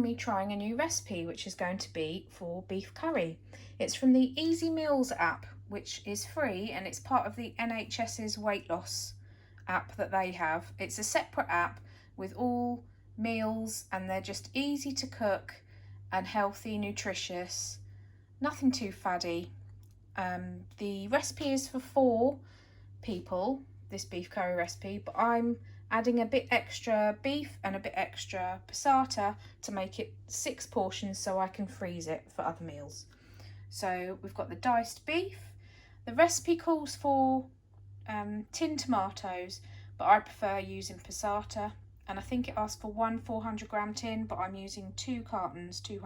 me trying a new recipe, which is going to be for beef curry. It's from the Easy Meals app, which is free, and it's part of the NHS's weight loss app that they have. It's a separate app with all meals, and they're just easy to cook and healthy, nutritious, nothing too faddy. The recipe is for 4 people, this beef curry recipe, but I'm adding a bit extra beef and a bit extra passata to make it 6 portions so I can freeze it for other meals. So we've got the diced beef. The recipe calls for tinned tomatoes, but I prefer using passata, and I think it asks for 1 400-gram tin, but I'm using 2 cartons, 2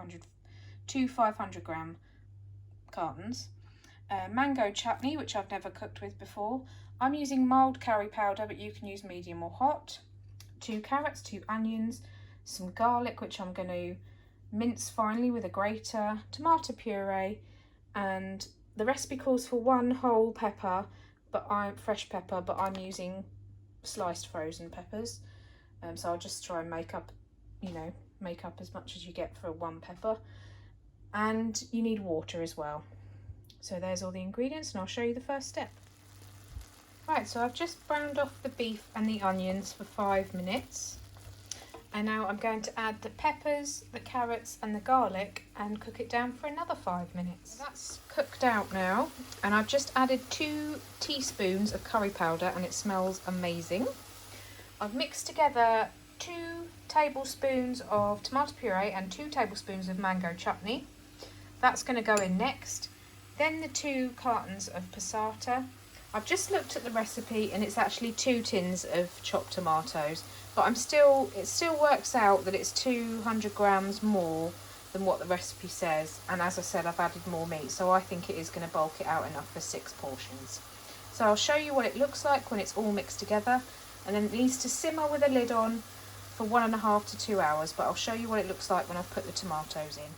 500-gram cartons. Mango chutney, which I've never cooked with before. I'm using mild curry powder, but you can use medium or hot. 2 carrots, 2 onions, some garlic, which I'm going to mince finely with a grater, tomato puree, and the recipe calls for 1 whole pepper, fresh pepper, but I'm using sliced frozen peppers. So I'll just try and make up as much as you get for 1 pepper. And you need water as well. So there's all the ingredients, and I'll show you the first step. Right, so I've just browned off the beef and the onions for 5 minutes. And now I'm going to add the peppers, the carrots and the garlic and cook it down for another 5 minutes. So that's cooked out now, and I've just added 2 teaspoons of curry powder, and it smells amazing. I've mixed together 2 tablespoons of tomato puree and 2 tablespoons of mango chutney. That's going to go in next. Then the 2 cartons of passata. I've just looked at the recipe, and it's actually 2 tins of chopped tomatoes, but it still works out that it's 200 grams more than what the recipe says. And as I said, I've added more meat, so I think it is going to bulk it out enough for 6 portions. So I'll show you what it looks like when it's all mixed together, and then it needs to simmer with a lid on for 1.5 to 2 hours, but I'll show you what it looks like when I've put the tomatoes in.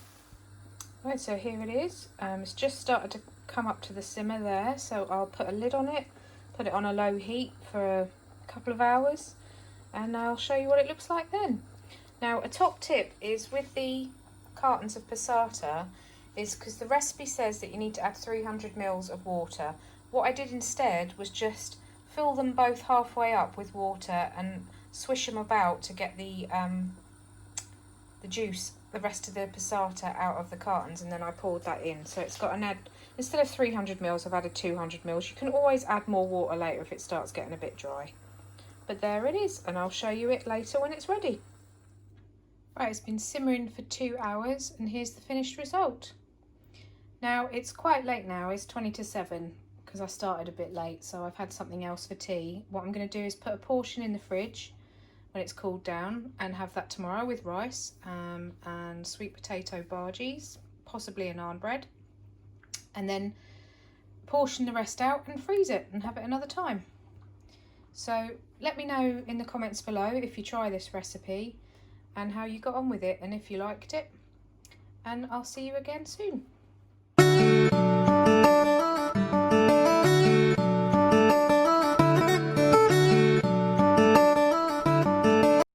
Right, so here it is. It's just started to come up to the simmer there, so I'll put a lid on it, put it on a low heat for a couple of hours, and I'll show you what it looks like then. Now, a top tip is with the cartons of passata is because the recipe says that you need to add 300 ml of water. What I did instead was just fill them both halfway up with water and swish them about to get the juice, the rest of the passata out of the cartons, and then I poured that in. So it's got instead of 300 ml, I've added 200 ml. You can always add more water later if it starts getting a bit dry. But there it is, and I'll show you it later when it's ready. Right, it's been simmering for 2 hours, and here's the finished result. Now, it's quite late now, it's 20 to 7, because I started a bit late, so I've had something else for tea. What I'm going to do is put a portion in the fridge when it's cooled down, and have that tomorrow with rice and sweet potato bhajis, possibly a naan bread, and then portion the rest out and freeze it and have it another time. So let me know in the comments below if you try this recipe and how you got on with it, and if you liked it, and I'll see you again soon.